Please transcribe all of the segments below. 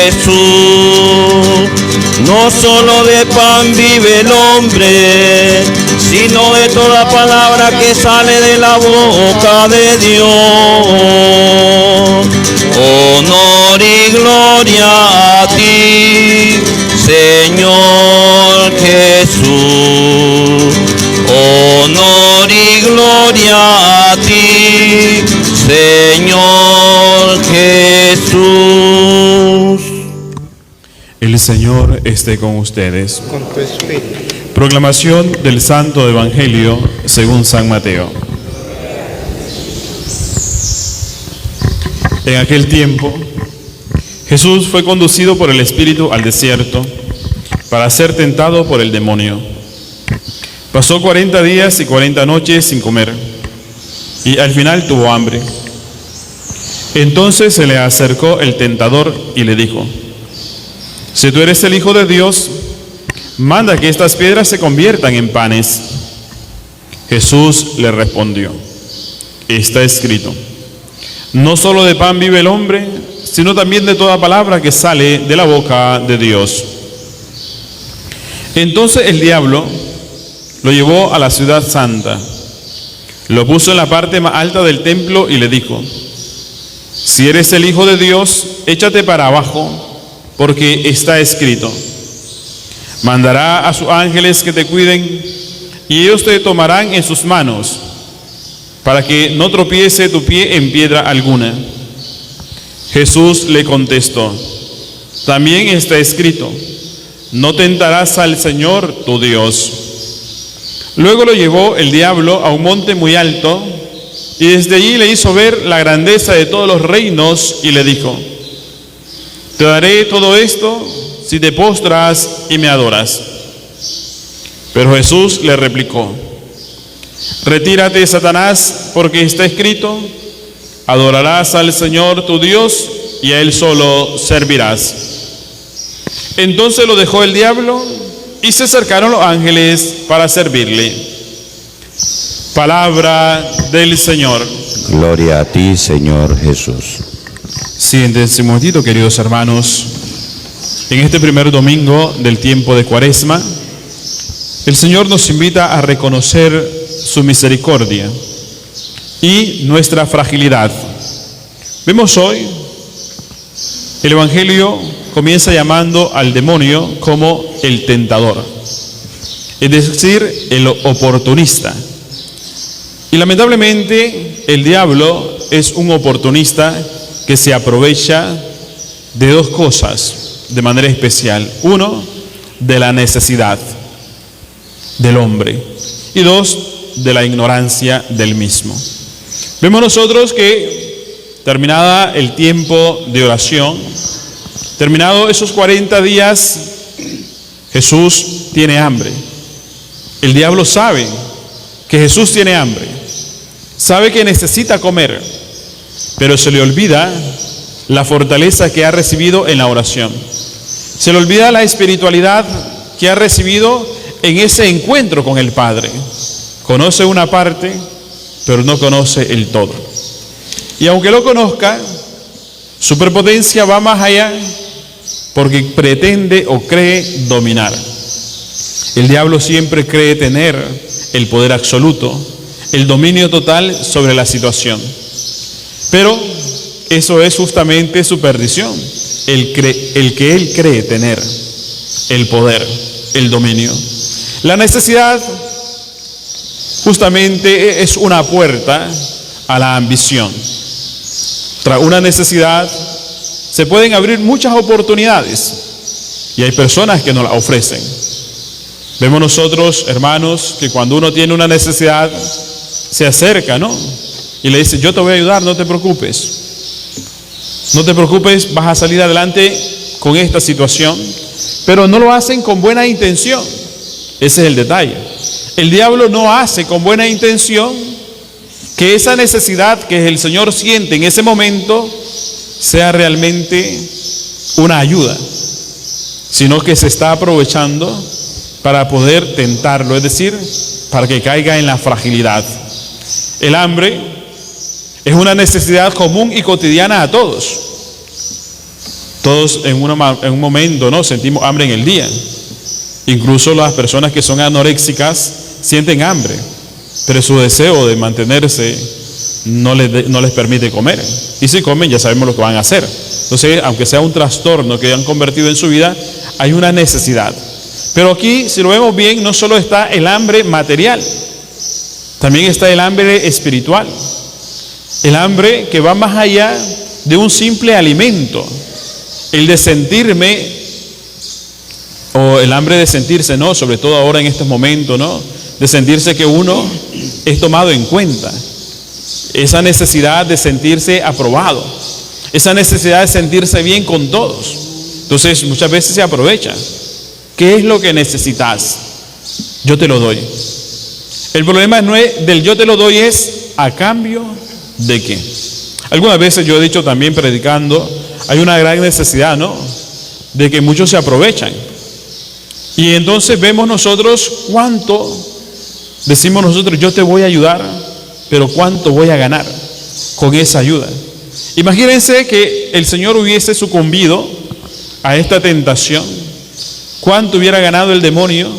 Jesús. No solo de pan vive el hombre, sino de toda palabra que sale de la boca de Dios. Honor y gloria a ti, Señor Jesús. Honor y gloria a ti, Señor Jesús. El Señor esté con ustedes. Con tu espíritu. Proclamación del Santo Evangelio según San Mateo. En aquel tiempo, Jesús fue conducido por el Espíritu al desierto para ser tentado por el demonio. Pasó 40 días y 40 noches sin comer, y al final tuvo hambre. Entonces se le acercó el tentador y le dijo: si tú eres el Hijo de Dios, manda que estas piedras se conviertan en panes. Jesús le respondió: está escrito, no solo de pan vive el hombre, sino también de toda palabra que sale de la boca de Dios. Entonces el diablo lo llevó a la ciudad santa, lo puso en la parte más alta del templo y le dijo: si eres el Hijo de Dios, échate para abajo, porque está escrito, mandará a sus ángeles que te cuiden, y ellos te tomarán en sus manos, para que no tropiece tu pie en piedra alguna. Jesús le contestó: también está escrito, no tentarás al Señor tu Dios. Luego lo llevó el diablo a un monte muy alto, y desde allí le hizo ver la grandeza de todos los reinos, y le dijo: te daré todo esto si te postras y me adoras. Pero Jesús le replicó: retírate, Satanás, porque está escrito, adorarás al Señor tu Dios y a Él solo servirás. Entonces lo dejó el diablo y se acercaron los ángeles para servirle. Palabra del Señor. Gloria a ti, Señor Jesús. Siéntense un momentito, queridos hermanos. En este primer domingo del tiempo de Cuaresma, el Señor nos invita a reconocer su misericordia y nuestra fragilidad. Vemos hoy, el Evangelio comienza llamando al demonio como el tentador, es decir, el oportunista. Y lamentablemente el diablo es un oportunista que se aprovecha de dos cosas de manera especial. Uno, de la necesidad del hombre, y dos, de la ignorancia del mismo. Vemos nosotros que terminada el tiempo de oración, terminado esos 40 días, Jesús tiene hambre. El diablo sabe que Jesús tiene hambre, sabe que necesita comer, pero se le olvida la fortaleza que ha recibido en la oración. Se le olvida la espiritualidad que ha recibido en ese encuentro con el Padre. Conoce una parte, pero no conoce el todo. Y aunque lo conozca, su prepotencia va más allá, porque pretende o cree dominar. El diablo siempre cree tener el poder absoluto, el dominio total sobre la situación. Pero eso es justamente su perdición, el que él cree tener el poder, el dominio. La necesidad justamente es una puerta a la ambición. Tras una necesidad se pueden abrir muchas oportunidades y hay personas que nos las ofrecen. Vemos nosotros, hermanos, que cuando uno tiene una necesidad se acerca, ¿no? Y le dice: yo te voy a ayudar, no te preocupes. No te preocupes, vas a salir adelante con esta situación. Pero no lo hacen con buena intención. Ese es el detalle. El diablo no hace con buena intención que esa necesidad que el Señor siente en ese momento sea realmente una ayuda, sino que se está aprovechando para poder tentarlo, es decir, para que caiga en la fragilidad. El hambre es una necesidad común y cotidiana a todos. Todos en un momento, ¿no?, sentimos hambre en el día. Incluso las personas que son anoréxicas sienten hambre, pero su deseo de mantenerse no les permite comer. Y si comen, ya sabemos lo que van a hacer. Entonces, aunque sea un trastorno que han convertido en su vida, hay una necesidad. Pero aquí, si lo vemos bien, no solo está el hambre material, también está el hambre espiritual. El hambre que va más allá de un simple alimento. El de sentirme, o el hambre de sentirse, ¿no?, sobre todo ahora en estos momentos, ¿no?, de sentirse que uno es tomado en cuenta. Esa necesidad de sentirse aprobado, esa necesidad de sentirse bien con todos. Entonces muchas veces se aprovecha. ¿Qué es lo que necesitas? Yo te lo doy. El problema no es del yo te lo doy, es a cambio de qué. Algunas veces yo he dicho también predicando, hay una gran necesidad, ¿no?, de que muchos se aprovechan. Y entonces vemos nosotros cuánto, decimos nosotros, yo te voy a ayudar, pero cuánto voy a ganar con esa ayuda. Imagínense que el Señor hubiese sucumbido a esta tentación. ¿Cuánto hubiera ganado el demonio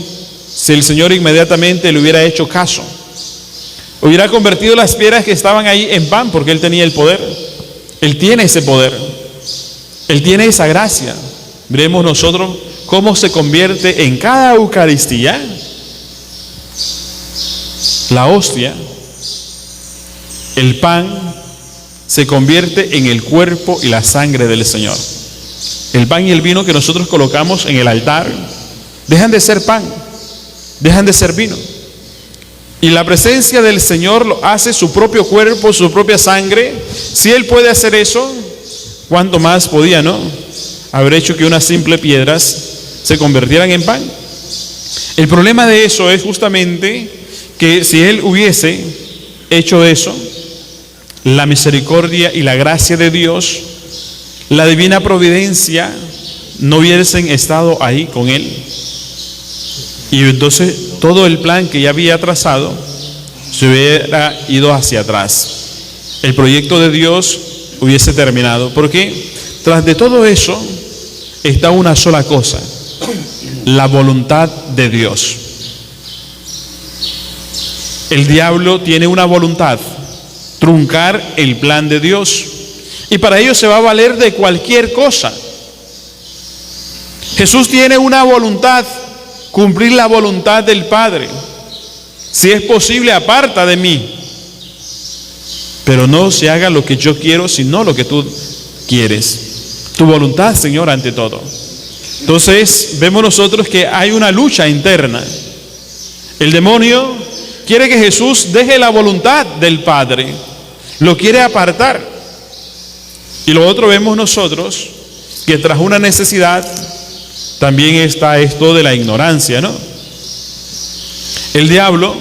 si el Señor inmediatamente le hubiera hecho caso? Hubiera convertido las piedras que estaban ahí en pan, porque Él tenía el poder. Él tiene ese poder. Él tiene esa gracia. Veremos nosotros cómo se convierte en cada Eucaristía la hostia, el pan, se convierte en el cuerpo y la sangre del Señor. El pan y el vino que nosotros colocamos en el altar dejan de ser pan, dejan de ser vino. Y la presencia del Señor lo hace su propio cuerpo, su propia sangre. Si Él puede hacer eso, ¿cuánto más podía, no?, haber hecho que unas simples piedras se convirtieran en pan? El problema de eso es justamente que si Él hubiese hecho eso, la misericordia y la gracia de Dios, la divina providencia, no hubiesen estado ahí con Él. Y entonces todo el plan que ya había trazado se hubiera ido hacia atrás. El proyecto de Dios hubiese terminado. Porque tras de todo eso está una sola cosa: la voluntad de Dios. El diablo tiene una voluntad: truncar el plan de Dios. Y para ello se va a valer de cualquier cosa. Jesús tiene una voluntad: cumplir la voluntad del Padre. Si es posible, aparta de mí, pero no se haga lo que yo quiero, sino lo que tú quieres. Tu voluntad, Señor, ante todo. Entonces vemos nosotros que hay una lucha interna. El demonio quiere que Jesús deje la voluntad del Padre, lo quiere apartar. Y lo otro vemos nosotros, que tras una necesidad también está esto de la ignorancia, ¿no? El diablo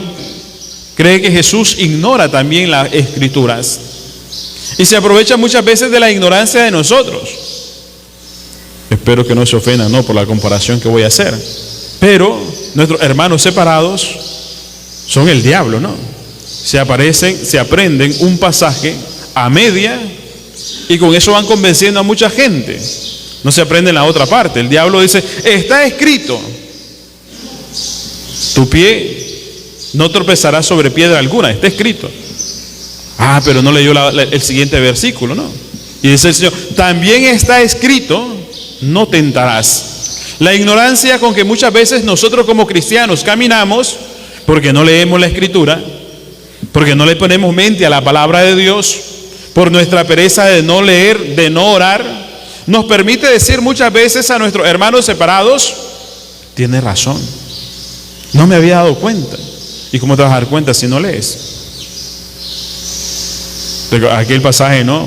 cree que Jesús ignora también las Escrituras y se aprovecha muchas veces de la ignorancia de nosotros. Espero que no se ofendan, ¿no?, por la comparación que voy a hacer, pero nuestros hermanos separados son el diablo, ¿no? Se aprenden un pasaje a media y con eso van convenciendo a mucha gente. No se aprende la otra parte. El diablo dice: está escrito, tu pie no tropezará sobre piedra alguna, está escrito. Ah, pero no leyó el siguiente versículo, ¿no? Y dice el Señor: también está escrito, no tentarás. La ignorancia con que muchas veces nosotros como cristianos caminamos, porque no leemos la Escritura, porque no le ponemos mente a la palabra de Dios, por nuestra pereza de no leer, de no orar, nos permite decir muchas veces a nuestros hermanos separados: tienes razón, no me había dado cuenta. ¿Y cómo te vas a dar cuenta si no lees? Aquel pasaje, ¿no?,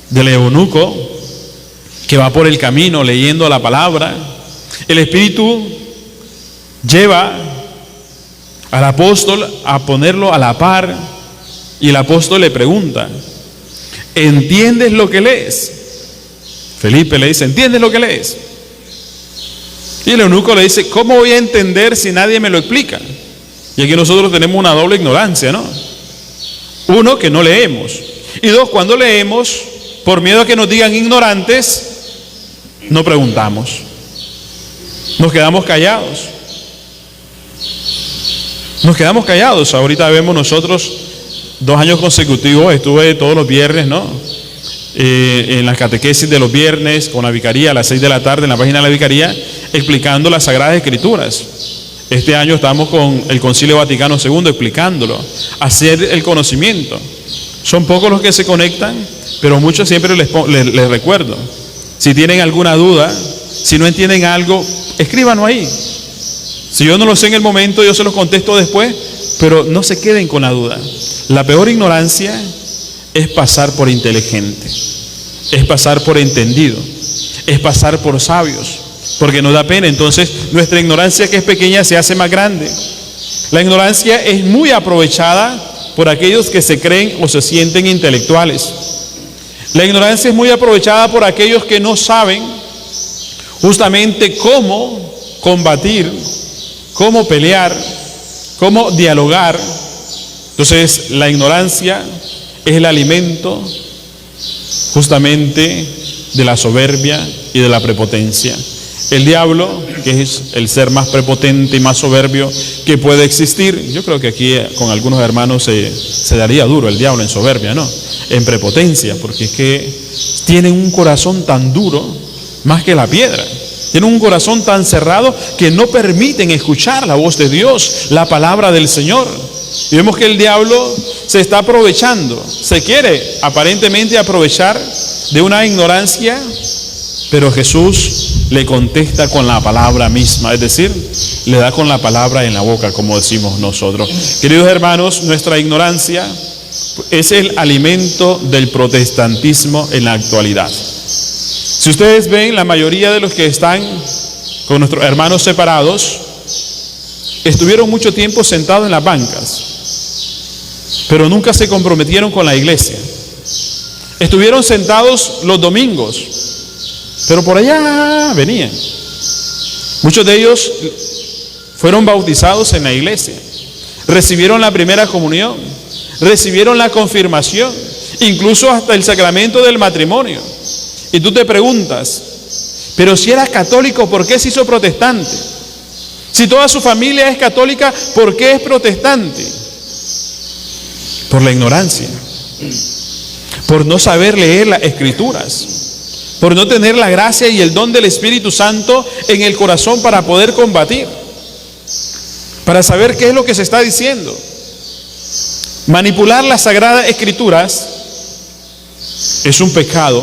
del eunuco que va por el camino leyendo la palabra. El Espíritu lleva al apóstol a ponerlo a la par y el apóstol le pregunta: ¿entiendes lo que lees? Felipe le dice: ¿entiendes lo que lees? Y el eunuco le dice: ¿cómo voy a entender si nadie me lo explica? Y aquí nosotros tenemos una doble ignorancia, ¿no? Uno, que no leemos, y dos, cuando leemos, por miedo a que nos digan ignorantes, No preguntamos. Nos quedamos callados. Nos quedamos callados. Ahorita vemos nosotros 2 años consecutivos, estuve todos los viernes, ¿no? En las catequesis de los viernes con la vicaría a las 6 de la tarde en la página de la vicaría, explicando las Sagradas Escrituras. Este año estamos con el Concilio Vaticano II explicándolo, hacer el conocimiento. Son pocos los que se conectan, pero muchos siempre les recuerdo. Si tienen alguna duda, si no entienden algo, escríbanlo ahí. Si yo no lo sé en el momento, yo se los contesto después, pero no se queden con la duda. La peor ignorancia es pasar por inteligente, es pasar por entendido, es pasar por sabios, porque nos da pena. Entonces nuestra ignorancia, que es pequeña, se hace más grande. La ignorancia es muy aprovechada por aquellos que se creen o se sienten intelectuales. La ignorancia es muy aprovechada por aquellos que no saben justamente cómo combatir, cómo pelear, cómo dialogar. Entonces la ignorancia es el alimento justamente de la soberbia y de la prepotencia. El diablo, que es el ser más prepotente y más soberbio que puede existir, yo creo que aquí con algunos hermanos se daría duro el diablo en soberbia, ¿no? En prepotencia, porque es que tienen un corazón tan duro, más que la piedra. Tienen un corazón tan cerrado que no permiten escuchar la voz de Dios, la palabra del Señor. Y vemos que el diablo se está aprovechando, se quiere aparentemente aprovechar de una ignorancia, pero Jesús le contesta con la palabra misma, es decir, le da con la palabra en la boca, como decimos nosotros. Queridos hermanos, nuestra ignorancia es el alimento del protestantismo en la actualidad. Si ustedes ven, la mayoría de los que están con nuestros hermanos separados estuvieron mucho tiempo sentados en las bancas, pero nunca se comprometieron con la iglesia. Estuvieron sentados los domingos, pero por allá venían. Muchos de ellos fueron bautizados en la iglesia, recibieron la primera comunión, recibieron la confirmación, incluso hasta el sacramento del matrimonio. Y tú te preguntas, pero si era católico, ¿por qué se hizo protestante? Si toda su familia es católica, ¿por qué es protestante? Por la ignorancia, por no saber leer las Escrituras, por no tener la gracia y el don del Espíritu Santo en el corazón para poder combatir, para saber qué es lo que se está diciendo. Manipular las Sagradas Escrituras es un pecado,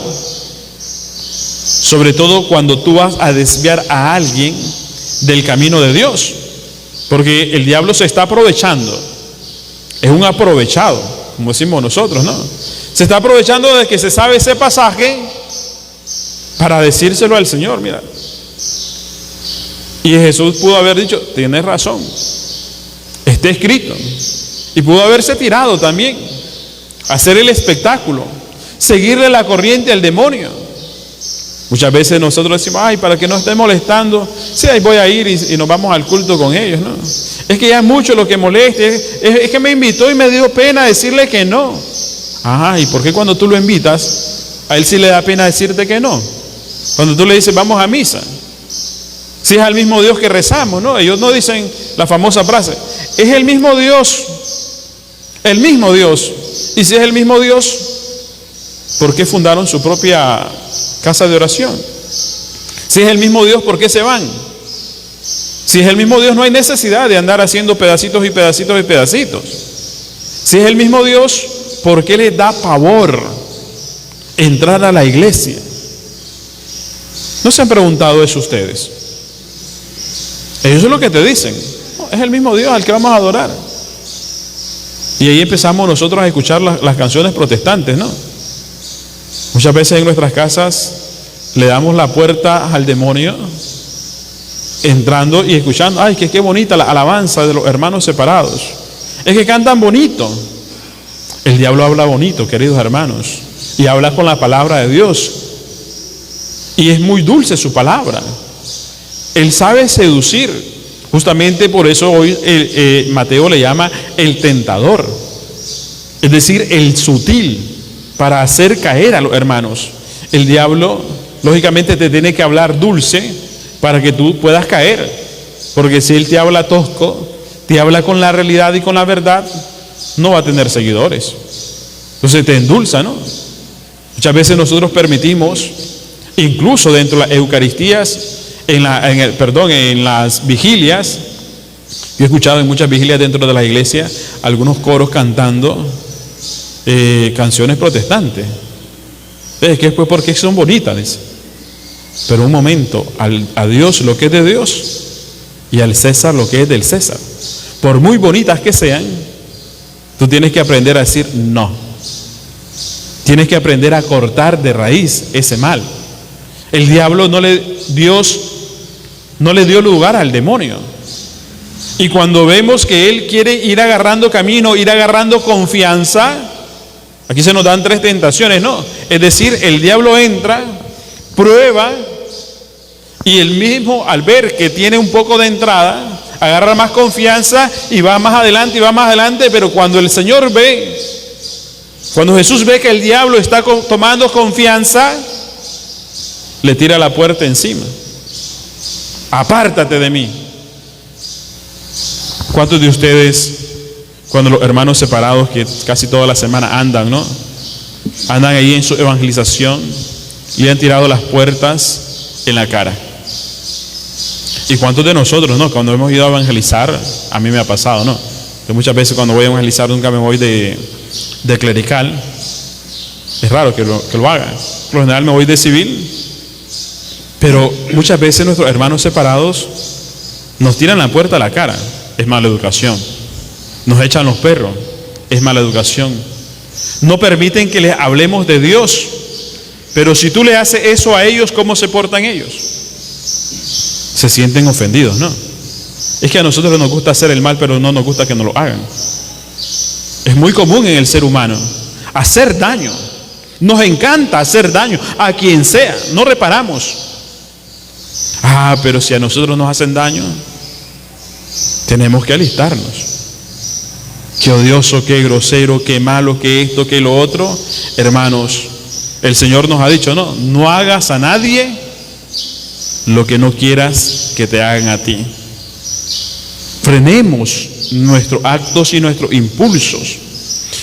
sobre todo cuando tú vas a desviar a alguien del camino de Dios, porque el diablo se está aprovechando, es un aprovechado, como decimos nosotros, ¿no? Se está aprovechando de que se sabe ese pasaje para decírselo al Señor, mira. Y Jesús pudo haber dicho, tienes razón, está escrito, y pudo haberse tirado también, hacer el espectáculo, seguirle la corriente al demonio. Muchas veces nosotros decimos, ay, para que no esté molestando, sí, ahí voy a ir y nos vamos al culto con ellos, ¿no? Es que ya es mucho lo que moleste, es que me invitó y me dio pena decirle que no. Ajá, ¿y por qué cuando tú lo invitas, a él sí le da pena decirte que no? Cuando tú le dices, vamos a misa, si es al mismo Dios que rezamos, ¿no? Ellos no dicen la famosa frase, es el mismo Dios, el mismo Dios. Y si es el mismo Dios, ¿por qué fundaron su propia casa de oración? Si es el mismo Dios, ¿por qué se van? Si es el mismo Dios, no hay necesidad de andar haciendo pedacitos y pedacitos y pedacitos. Si es el mismo Dios, ¿por qué les da pavor entrar a la iglesia? ¿No se han preguntado eso ustedes? Ellos es lo que te dicen, no, es el mismo Dios al que vamos a adorar. Y ahí empezamos nosotros a escuchar las canciones protestantes, ¿no? Muchas veces en nuestras casas le damos la puerta al demonio, entrando y escuchando, ay, que qué bonita la alabanza de los hermanos separados. Es que cantan bonito. El diablo habla bonito, queridos hermanos, y habla con la palabra de Dios. Y es muy dulce su palabra. Él sabe seducir. Justamente por eso hoy Mateo le llama el tentador, es decir, el sutil, para hacer caer a los hermanos. El diablo lógicamente te tiene que hablar dulce para que tú puedas caer. Porque si él te habla tosco, te habla con la realidad y con la verdad, no va a tener seguidores. Entonces te endulza, ¿no? Muchas veces nosotros permitimos, incluso dentro de las Eucaristías, en las vigilias, yo he escuchado en muchas vigilias dentro de la iglesia algunos coros cantando canciones protestantes. Es que después porque son bonitas, dice. Pero un momento, a Dios lo que es de Dios y al César lo que es del César. Por muy bonitas que sean, tú tienes que aprender a decir no. Tienes que aprender a cortar de raíz ese mal. El diablo Dios no le dio lugar al demonio. Y cuando vemos que él quiere ir agarrando camino, ir agarrando confianza, aquí se nos dan 3 tentaciones, ¿no? Es decir, el diablo entra, prueba, y él mismo al ver que tiene un poco de entrada, agarra más confianza y va más adelante, pero cuando el Señor ve, cuando Jesús ve que el diablo está tomando confianza, le tira la puerta encima. Apártate de mí. ¿Cuántos de ustedes, cuando los hermanos separados, que casi toda la semana andan, ¿no? Andan ahí en su evangelización, le han tirado las puertas en la cara? ¿Y cuántos de nosotros, no? Cuando hemos ido a evangelizar, a mí me ha pasado, ¿no? Yo muchas veces cuando voy a evangelizar nunca me voy de clerical. Es raro que lo haga. Por lo general me voy de civil. Pero muchas veces nuestros hermanos separados nos tiran la puerta a la cara. Es mala educación. Nos echan los perros. Es mala educación. No permiten que les hablemos de Dios. Pero si tú le haces eso a ellos, ¿cómo se portan ellos? Se sienten ofendidos, ¿no? Es que a nosotros nos gusta hacer el mal, pero no nos gusta que nos lo hagan. Es muy común en el ser humano hacer daño. Nos encanta hacer daño a quien sea. No reparamos. Pero si a nosotros nos hacen daño, tenemos que alistarnos. Qué odioso, qué grosero, qué malo, qué esto, qué lo otro. Hermanos, el Señor nos ha dicho, no hagas a nadie lo que no quieras que te hagan a ti. Frenemos nuestros actos y nuestros impulsos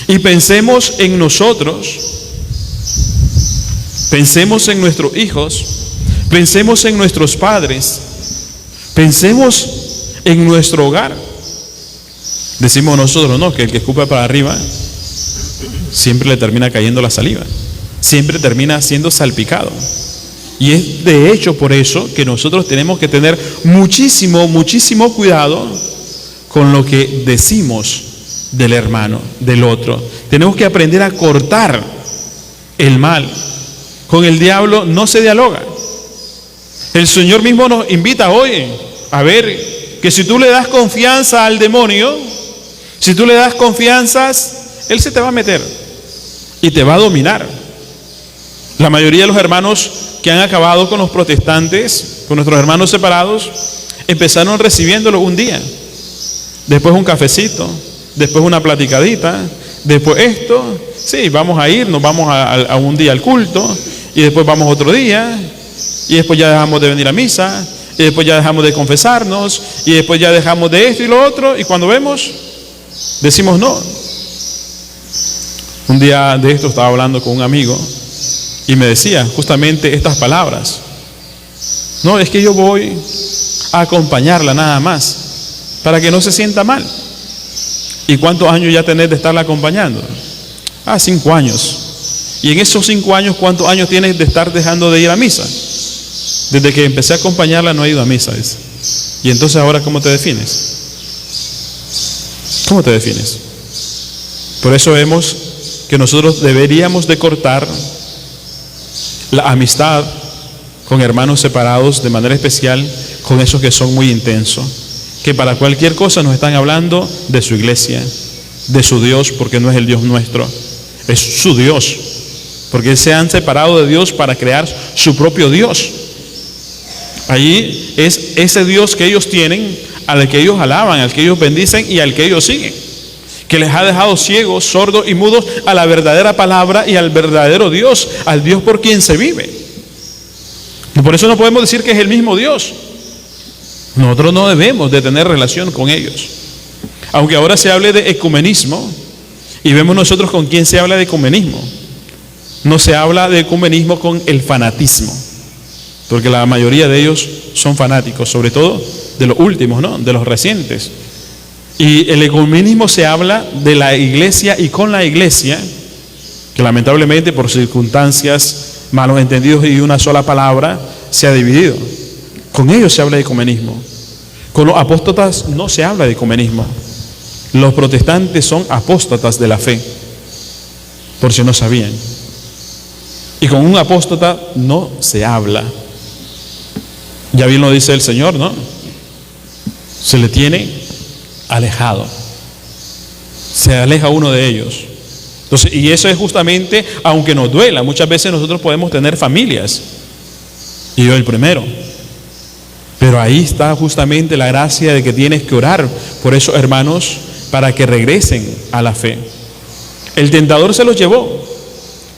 y pensemos en nosotros, pensemos en nuestros hijos, pensemos en nuestros padres, pensemos en nuestro hogar. Decimos nosotros, que el que escupe para arriba siempre le termina cayendo la saliva, siempre termina siendo salpicado. Y es de hecho por eso que nosotros tenemos que tener muchísimo, muchísimo cuidado con lo que decimos del hermano, del otro. Tenemos que aprender a cortar el mal. Con el diablo no se dialoga. El Señor mismo nos invita hoy a ver que si tú le das confianza al demonio, si tú le das confianzas, él se te va a meter y te va a dominar. La mayoría de los hermanos que han acabado con los protestantes, con nuestros hermanos separados, empezaron recibiéndolo un día, después un cafecito, después una platicadita, después esto, sí, vamos a ir, nos vamos a un día al culto, y después vamos otro día, y después ya dejamos de venir a misa, y después ya dejamos de confesarnos, y después ya dejamos de esto y lo otro, y cuando vemos, decimos no. Un día de esto estaba hablando con un amigo, y me decía justamente estas palabras. No, es que yo voy a acompañarla nada más, para que no se sienta mal. ¿Y cuántos años ya tenés de estarla acompañando? 5 años. Y en esos 5 años, ¿cuántos años tienes de estar dejando de ir a misa? Desde que empecé a acompañarla no he ido a misa, dice. Y entonces ahora, ¿cómo te defines? ¿Cómo te defines? Por eso vemos que nosotros deberíamos de cortar la amistad con hermanos separados, de manera especial con esos que son muy intensos, que para cualquier cosa nos están hablando de su iglesia, de su Dios, porque no es el Dios nuestro, es su Dios, porque se han separado de Dios para crear su propio Dios. Allí es ese Dios que ellos tienen, al que ellos alaban, al que ellos bendicen y al que ellos siguen, que les ha dejado ciegos, sordos y mudos a la verdadera palabra y al verdadero Dios, al Dios por quien se vive. Y por eso no podemos decir que es el mismo Dios. Nosotros no debemos de tener relación con ellos. Aunque ahora se hable de ecumenismo, y vemos nosotros con quién se habla de ecumenismo. No se habla de ecumenismo con el fanatismo, porque la mayoría de ellos son fanáticos, sobre todo de los últimos, ¿no? De los recientes. Y el ecumenismo se habla de la iglesia y con la iglesia, que lamentablemente por circunstancias, malos entendidos y una sola palabra, se ha dividido. Con ellos se habla de ecumenismo. Con los apóstatas no se habla de ecumenismo. Los protestantes son apóstatas de la fe, por si no sabían. Y con un apóstata no se habla. Ya bien lo dice el Señor, ¿no? Se le tiene alejado. Se aleja uno de ellos. Entonces, y eso es justamente, aunque nos duela, muchas veces nosotros podemos tener familias, y yo el primero. Pero ahí está justamente la gracia de que tienes que orar por esos hermanos para que regresen a la fe. El tentador se los llevó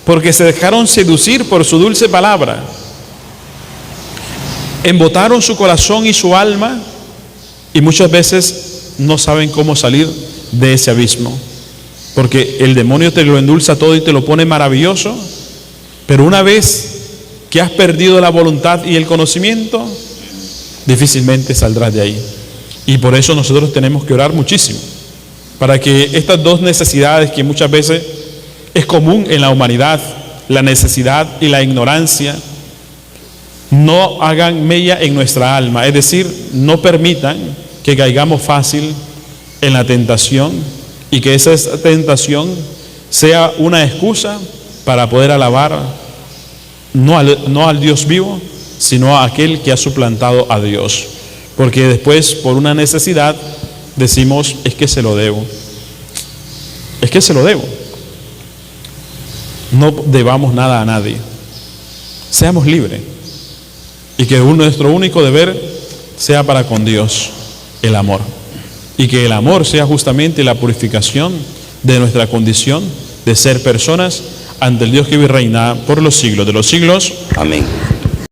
porque se dejaron seducir por su dulce palabra. Embotaron su corazón y su alma y muchas veces no saben cómo salir de ese abismo. Porque el demonio te lo endulza todo y te lo pone maravilloso, pero una vez que has perdido la voluntad y el conocimiento, difícilmente saldrás de ahí. Y por eso nosotros tenemos que orar muchísimo, para que estas dos necesidades que muchas veces es común en la humanidad, la necesidad y la ignorancia, no hagan mella en nuestra alma, es decir, no permitan que caigamos fácil en la tentación y que esa tentación sea una excusa para poder alabar no al Dios vivo, sino a aquel que ha suplantado a Dios. Porque después, por una necesidad, decimos, es que se lo debo. Es que se lo debo. No debamos nada a nadie. Seamos libres. Y que nuestro único deber sea para con Dios, el amor. Y que el amor sea justamente la purificación de nuestra condición de ser personas ante el Dios que vive y reina por los siglos de los siglos. Amén.